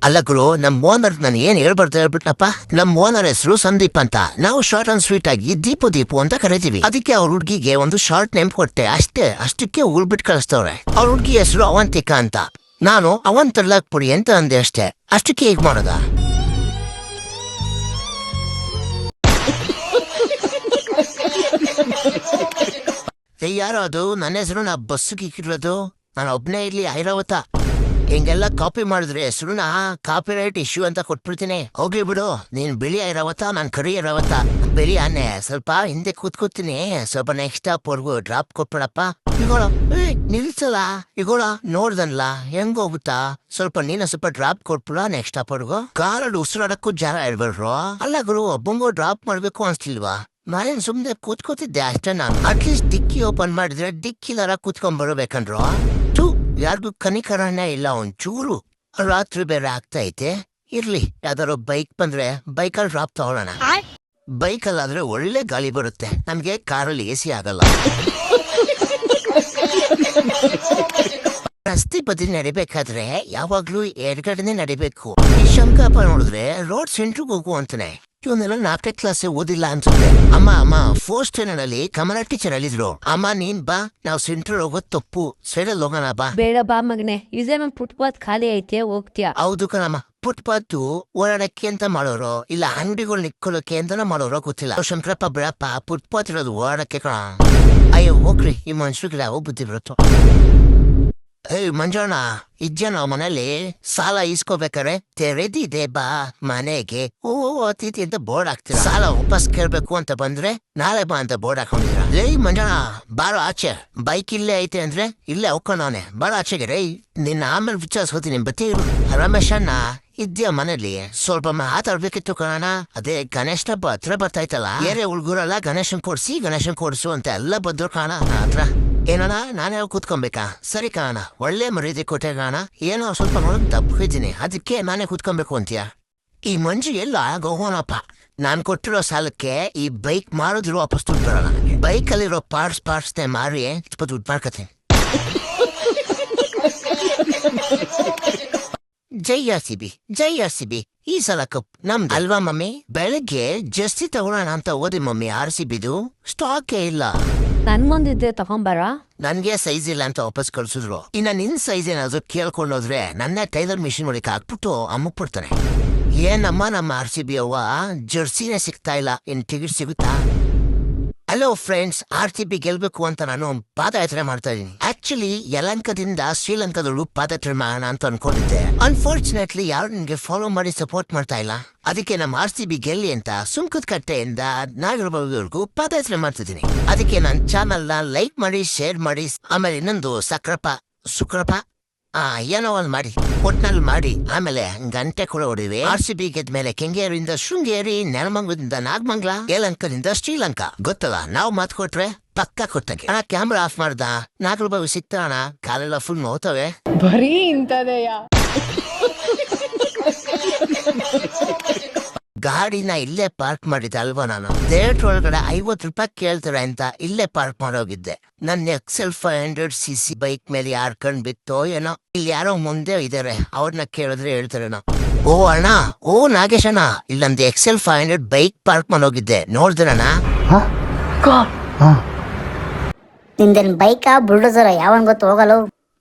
ಅಲ್ಲ ಗುರು, ನಮ್ ಓನರ್ ನಾನು ಏನ್ ಹೇಳ್ಬಾರ್ದು ಹೇಳ್ಬಿಟ್ನಪ್ಪ. ನಮ್ ಓನರ್ ಹೆಸರು ಸಂದೀಪ್ ಅಂತ. ನಾವು ಶಾರ್ಟ್ ಅಂಡ್ ಸ್ವೀಟ್ ಆಗಿ ದೀಪು ಅಂತ ಕರಿತೀವಿ. ಅದಕ್ಕೆ ಅವ್ರ ಹುಡ್ಗಿಗೆ ಒಂದು ಶಾರ್ಟ್ ನೇಮ್ ಕೊಟ್ಟೆ ಅಷ್ಟೇ. ಅಷ್ಟಕ್ಕೆ ಉಳ್ಬಿಟ್ಟು ಕಳಿಸ್ತವ್ರೆ. ಅವ್ರ ಹುಡ್ಗಿ ಹೆಸರು ಅವಂತಿಕಾ ಅಂತ. ನಾನು ಅವನ್ ತರ್ಲಾಕ್ ಪುಡಿ ಅಂತ ಅಂದೆ ಅಷ್ಟೇ. ಅಷ್ಟಕ್ಕೆ ಈಗ ಮಾಡೋದ. ಯಾರೋ ಅದು ನನ್ನ ಹೆಸರು ನಾ ಬಸ್ಸಿಗೆ ಇಕ್ಕಿರೋದು. ನಾನು ಒಬ್ನೇ ಇಲ್ಲಿ ಐರಾವತ. ಹಿಂಗೆಲ್ಲ ಕಾಪಿ ಮಾಡಿದ್ರೆ ಹೆಸರುನ ಕಾಪಿ ರೈಟ್ ಇಶ್ಯೂ ಅಂತ ಕೊಟ್ಬಿಡ್ತೀನಿ. ಹೋಗ್ಲಿ ಬಿಡು, ನೀನ್ ಬಿಳಿ ಐರಾವತ, ನಾನ್ ಕರಿ ಐರಾವತ. ಬಿಳಿ ಆನೆ ಸ್ವಲ್ಪ ಹಿಂದೆ ಕೂತ್ಕೋತೀನಿ. ಸ್ವಲ್ಪ ನೆಕ್ಸ್ಟ್ ಸ್ಟಾಪ್ ವರ್ಗು ಡ್ರಾಪ್ ಕೊಟ್ಬಿಡಪ್ಪ. ಇಗೋಳ ನಿಲ್ಸಲ್ಲ, ಇಗೋಳ ನೋಡ್ದನ್ಲ ಹೆಂಗ್ ಹೋಗುತ್ತಾ. ಸ್ವಲ್ಪ ನೀನ ಸ್ವಲ್ಪ ಡ್ರಾಪ್ ಕೊಟ್ಬಿಡ ನೆಕ್ಸ್ಟ್ ಸ್ಟಾಪ್ ವರ್ಗು. ಕಾರಲ್ಲಿ ಉಸಿರಾಡಕ್ಕೂ ಜಾಗ ಇರ್ಬೇಡ್ರು. ಅಲ್ಲ ಗುರು, ಒಬ್ಬಂಗೂ ಡ್ರಾಪ್ ಮಾಡ್ಬೇಕು ಅನ್ಸ್ತಿಲ್ವಾ? ನಾನೇನ್ ಸುಮ್ನೆ ಕೂತ್ಕೋತಿದ್ದೆ ಅಷ್ಟೇ. ನಾನು ಅಟ್ಲೀಸ್ಟ್ ಡಿಕ್ಕಿ ಓಪನ್ ಮಾಡಿದ್ರೆ ಡಿಕ್ಕಿಲಾರ ಕೂತ್ಕೊಂಡ್ ಬರಬೇಕಂದ್ರು. ಯಾರಿಗೂ ಕನಿಕರಣ್ಣ ಇಲ್ಲ ಒಂಚೂರು. ರಾತ್ರಿ ಬೇರೆ ಆಗ್ತಾ ಐತೆ. ಇರ್ಲಿ, ಯಾವ್ದಾರು ಬೈಕ್ ಬಂದ್ರೆ ಬೈಕಲ್ಲಿ ಡ್ರಾಪ್ ತಗೊಳ್ಳೋಣ. ಬೈಕಲ್ಲಾದ್ರೆ ಒಳ್ಳೆ ಗಾಳಿ ಬರುತ್ತೆ. ನಮ್ಗೆ ಕಾರಲ್ಲಿ AC ಆಗಲ್ಲ. ರಸ್ತೆ ಬದಿ ನಡಿಬೇಕಾದ್ರೆ ಯಾವಾಗ್ಲೂ ಎಡಗಡೆನೆ ನಡಿಬೇಕು. ಈ ಶಂಕಪ್ಪ ನೋಡಿದ್ರೆ ರೋಡ್ ಸೆಂಟ್ರಿಗೆ ಹೋಗು ಅಂತಾನೆ. ಇವನ್ನೆಲ್ಲ 4ನೇ ಕ್ಲಾಸ್ ಓದಿಲ್ಲ ಅನ್ಸುತ್ತೆ. ಅಮ್ಮ 4th ಸ್ಟ್ಯಾಂಡರ್ಡ್ ಅಲ್ಲಿ ಕಮಲ ಟೀಚರ್ ಹೇಳಿದ್ರು, ಅಮ್ಮ ನೀನ್ ಬಾ, ನಾವ್ ಸೆಂಟ್ರಲ್ ಹೋಗೋದ್ ತಪ್ಪು, ಸೈಡಲ್ಲಿ ಹೋಗೋಣ ಬಾ. ಬೇಡ ಬಾ ಮಗನೆ, ಇದೇ ಫುಟ್ಪಾತ್ ಖಾಲಿ ಐತೆ, ಹೋಗ್ತೀಯಾ? ಹೌದು ಕಣಮ್ಮ, ಫುಟ್ಪಾತ್ ಓಡಾಡಕ್ಕೆ ಅಂತ ಮಾಡೋರು ಇಲ್ಲ ಅಂಗಡಿಗಳು ನಿಕ್ಕೊಳ್ಳೋಕೆ ಅಂತಾನ ಮಾಡೋರು ಗೊತ್ತಿಲ್ಲ. ಶಂಕರಪ್ಪ ಬಿಡಪ್ಪ, ಫುಟ್ಪಾತ್ ಇರೋದು ಓಡಾಡಕ್ಕೆ ಕಣ. ಅಯ್ಯೋ ಹೋಗ್ರಿ, ಈ ಮನುಷ್ಯರಿಗೆ ಯಾವ ಬುದ್ಧಿ ಬರುತ್ತೋ. ಮಂಜಣ್ಣ ಇಜ್ಜನ ಮನೇಲಿ ಸಾಲ ಇಸ್ಕೋಬೇಕಾರೆ ತೆರೆದಿದೆ ಬಾ ಮನೆಗೆ ಓತಿತಿ ಅಂತ ಬೋರ್ಡ್ ಹಾಕ್ತೀರ. ಸಾಲ ವಾಪಸ್ ಕೇಳ್ಬೇಕು ಅಂತ ಬಂದ್ರೆ ನಾಳೆ ಬಾ ಅಂತ ಬೋರ್ಡ್ ಹಾಕೊಂಡಿರ. ಲೇ ಮಂಜಣ್ಣ ಬಾರೋ ಆಚೆ, ಬೈಕ್ ಇಲ್ಲೇ ಐತೆ ಅಂದ್ರೆ ಇಲ್ಲೇ ಹೋಗ್ಕೊಂಡವನೆ, ಬಾರೋ ಆಚೆಗೆ. ರೈ ನಿನ್ನ ಆಮೇಲೆ ವಿಚಾರಿಸ್ಕೋತೀನಿ, ಬತ್ತಿ. ರಮೇಶ್ ಅಣ್ಣ ಇದ್ಯಾ ಮನೇಲಿ? ಸ್ವಲ್ಪ ಮಾತಾಡ್ಬೇಕಿತ್ತು ಕಣ. ಅದೇ ಗಣೇಶ ಹಬ್ಬ ಹತ್ರ ಬರ್ತಾಯ್ತಲ್ಲ, ಬೇರೆ ಹುಡ್ಗುರಲ್ಲ ಗಣೇಶನ್ ಕೊಡ್ಸು ಅಂತ ಎಲ್ಲ ಬಂದ್ರು ಕಾಣ ಹತ್ರ. ಏನಣ್ಣ ನಾನೇ ಕೂತ್ಕೊಬೇಕಾ? ಸರಿ ಕಾಣ, ಒಳ್ಳೆ ಮರ್ಯಾದೆ ಕೊಟ್ಟೆ ಕಾಣ. ಏನೋ ಸ್ವಲ್ಪ ನೋಡಕ್ ತಪ್ಪಿದ್ದೀನಿ, ಅದಕ್ಕೆ ನಾನೇ ಕೂತ್ಕೊಬೇಕು ಅಂತೀಯ. ಈ ಮಂಜು ಎಲ್ಲ ಹೋಗೋಣಪ್ಪ. ನಾನ್ ಕೊಟ್ಟಿರೋ ಸಾಲಕ್ಕೆ ಈ ಬೈಕ್ ಮಾರಿದ್ರು ವಾಪಸ್ ದುಡ್ಡು ಬರೋಣ. ಬೈಕಲ್ಲಿರೋ ಪಾರ್ಟ್ಸ್ನೇ ಮಾರಿ ಸ್ವಲ್ಪ ದುಡ್ಡು ಮಾಡ್ಕತೀನಿ. ಜೈ RCB, ಈ ಸಲ ಕಪ್ ನಮ್ದು ಅಲ್ವಾ ಮಮ್ಮಿ? ಬೆಳಗ್ಗೆ ಜಸ್ತಿ ತಗೊಳ್ಳೋಣ ಅಂತ ಓದಿ ಮಮ್ಮಿ, RCBದು ಸ್ಟಾಕೇ ಇಲ್ಲ. ನನ್ಗೊಂದಿದ್ರೆ ತಗೊಂಬರ. ನನ್ಗೆ ಸೈಜ್ ಇಲ್ಲ ಅಂತ ವಾಪಸ್ ಕಳ್ಸಿದ್ರು. ಇನ್ನ ನಿನ್ ಸೈಜ್ ಏನಾದ್ರು ಕೇಳ್ಕೊಂಡೋದ್ರೆ ನನ್ನ ಟೈಲರ್ ಮಿಷಿನ್ ಒಳಗೆ ಹಾಕ್ಬಿಟ್ಟು ಅಮ್ಮಕ್ ಬಿಡ್ತಾನೆ. ಏನಮ್ಮ ನಮ್ಮ RCB ಅವ್ವ ಜರ್ಸಿನೇ ಸಿಗ್ತಾ ಇಲ್ಲ, ಇನ್ ಟಿಕೆಟ್ ಸಿಗುತ್ತಾ? ಹಲೋ ಫ್ರೆಂಡ್ಸ್, RCB ಗೆಲ್ಬೇಕು ಅಂತ ನಾನು ಪಾದಯಾತ್ರೆ ಮಾಡ್ತಾ ಇದ್ದೀನಿ. ಆಕ್ಚುಲಿ ಯಲಂಕದಿಂದ ಶ್ರೀಲಂಕಾದಳು ಪಾದಯಾತ್ರೆ ಮಾಡೋಣ ಅಂತ ಅನ್ಕೊಂಡಿದ್ದೆ. ಅನ್ಫಾರ್ಚುನೇಟ್ಲಿ ಯಾರು ನಿನ್ಗೆ ಫಾಲೋ ಮಾಡಿ ಸಪೋರ್ಟ್ ಮಾಡ್ತಾ ಇಲ್ಲ. ಅದಕ್ಕೆ ನಮ್ಮ RCB ಗೆಲ್ಲಿ ಅಂತ ಸುಂಕದ ಕಟ್ಟೆಯಿಂದ ನಾಗರಬಾವಿವರೆಗೂ ಪಾದಯಾತ್ರೆ ಮಾಡ್ತಿದ್ದೀನಿ. ಅದಕ್ಕೆ ನನ್ನ ಚಾನಲ್ ನ ಲೈಕ್ ಮಾಡಿ, ಶೇರ್ ಮಾಡಿ, ಆಮೇಲೆ ಇನ್ನೊಂದು ಶುಕ್ರಪ್ಪ ಏನೋ ಒಂದು ಮಾಡಿ ಒಟ್ನಲ್ಲಿ ಮಾಡಿ. ಆಮೇಲೆ ಗಂಟೆ ಕೂಡ ಹೊಡಿವೆ. RCB ಗೆದ್ಮೇಲೆ ಕೆಂಗೇರಿಯಿಂದ ಶೃಂಗೇರಿ, ನೆಲಮಂಗಲದಿಂದ ನಾಗಮಂಗಲ, ಯಲಂಕದಿಂದ ಶ್ರೀಲಂಕಾ. ಗೊತ್ತಲ್ಲ, ನಾವು ಮಾತು ಕೊಟ್ರೆ ಪಕ್ಕ ಕೊಟ್ಟಂಗೆ. ಅಣ್ಣ ಕ್ಯಾಮ್ರಾ ಆಫ್ ಮಾಡ್ದ, ನಾಗರಬಾವಿ ಸಿಕ್ತ ಅಣ್ಣ, ಕಾಲೆಲ್ಲ ಫುಲ್ ನೋತವೆ. ಬರೀ ಇಂತದೆಯ. ಗಾಡಿನ ಇಲ್ಲೇ ಪಾರ್ಕ್ ಮಾಡಿದ್ದೆ ಅಲ್ವಾ ನಾನು. ಥಿಯೇಟರ್ ಒಳಗಡೆ 50 ರೂಪಾಯಿ ಕೇಳ್ತಾರೆ ಅಂತ ಇಲ್ಲೇ ಪಾರ್ಕ್ ಮಾಡೋಗಿದ್ದೆ. ನನ್ನ XL 500cc ಬೈಕ್ ಮೇಲೆ ಯಾರ್ ಕಣ್ ಬಿತ್ತೋ ಏನೋ. ಇಲ್ಲಿ ಯಾರೋ ಮುಂದೆ ಇದಾರೆ, ಅವ್ರನ್ನ ಕೇಳಿದ್ರೆ ಹೇಳ್ತಾರೇನೋ. ಓ ಅಣ್ಣ, ಓ ನಾಗೇಶ್ ಅಣ್ಣ, ಇಲ್ಲೊಂದು XL 500 ಬೈಕ್ ಪಾರ್ಕ್ ಮಾಡೋಗಿದ್ದೆ, ನೋಡಿದ್ರಣ್ಣ? ನಿಂದೇನ್ ಬೈಕಾ ಬುಲ್ಡೋಸರ ಯಾವನ್ ಗೊತ್ತು ಹೋಗಲು?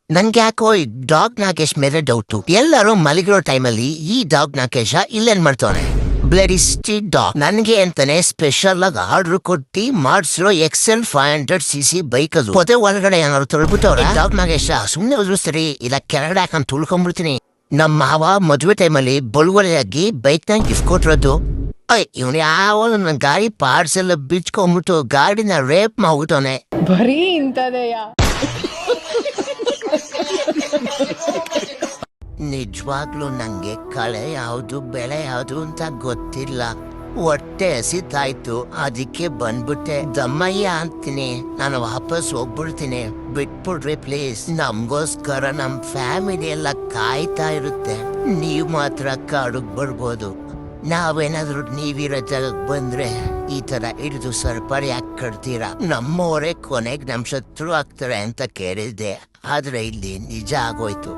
ನನ್ಗೆ ಯಾಕೋ ಈ ಡಾಗ್ ನಾಗೇಶ್ ಮೇಲೆ ಡೌಟು. ಎಲ್ಲರೂ ಮಲಗಿರೋ ಟೈಮಲ್ಲಿ ಈ ಡಾಗ್ ನಾಗೇಶ ಇಲ್ಲೇನ್ ಮಾಡ್ತಾನೆ? ಬ್ಲಡಿ ಸ್ಟ್ರೀಟ್ ಡಾಗ್ ನನ್ಗೆ ಅಂತಾನೆ ಸ್ಪೆಷಲ್ ಆಗಿ ಆರ್ಡರ್ ಕೊಟ್ಟಿ ಮಾಡಿಸಿರೋ XL 500cc ಬೈಕ್. ಅದು ಪೊದೆ ಒಳಗಡೆ ಏನಾದ್ರು ತೊಳ್ಬಿಟ್ಟವ್ರೆ. ಡಾಗ್ ನಾಗೇಶ ಸುಮ್ನೆ ಹೋದ್ರು ಸರಿ, ಇಲ್ಲ ಕೆಳಗಡೆ ಹಾಕೊಂಡು ತುಳ್ಕೊಂಡ್ಬಿಡ್ತೀನಿ. ನಮ್ಮ ಮಾವ ಮದುವೆ ಟೈಮಲ್ಲಿ ಬಳುವಳಿಯಾಗಿ ಬೈಕ್ ನ ಗಿಫ್ಟ್ ಕೊಟ್ಟಿರೋದು. ಇವನು ಯಾವ ನನ್ನ ಗಾಡಿ ಪಾರ್ಟ್ಸ್ ಎಲ್ಲ ಬಿಚ್ಕೊಂಡ್ಬಿಟ್ಟು ಗಾಡಿನ ರೇಪ್ ಮಾಡ್ಬಿಟ್ಟವನೆ. ಬರೀ ಇಂತದೆಯ. ನಿಜವಾಗ್ಲೂ ನಂಗೆ ಕಳೆ ಯಾವುದು ಬೆಳೆ ಯಾವುದು ಅಂತ ಗೊತ್ತಿಲ್ಲ. ಹೊಟ್ಟೆ ಹಸಿತಾಯ್ತು, ಅದಕ್ಕೆ ಬಂದ್ಬಿಟ್ಟೆ. ದಮ್ಮಯ್ಯ ಅಂತೀನಿ, ನಾನು ವಾಪಸ್ ಹೋಗ್ಬಿಡ್ತೀನಿ, ಬಿಟ್ಬಿಡ್ರಿ ಪ್ಲೀಸ್. ನಮ್ಗೋಸ್ಕರ ನಮ್ ಫ್ಯಾಮಿಲಿ ಎಲ್ಲ ಕಾಯ್ತಾ ಇರುತ್ತೆ. ನೀವ್ ಮಾತ್ರ ಕಾಡುಗ್ ಬರ್ಬೋದು. ನಾವೇನಾದ್ರೂ ನೀವಿರೋ ಜಾಗಕ್ಕೆ ಬಂದ್ರೆ ಈ ತರ ಹಿಡಿದು ಸರಪಳಿ ಕಟ್ತೀರಾ. ನಮ್ಮವರೇ ಕೊನೆಗೆ ನಮ್ ಶತ್ರು ಆಗ್ತಾರೆ ಅಂತ ಕೇಳಿದ್ದೆ, ಆದ್ರೆ ಇಲ್ಲಿ ನಿಜ ಆಗೋಯ್ತು.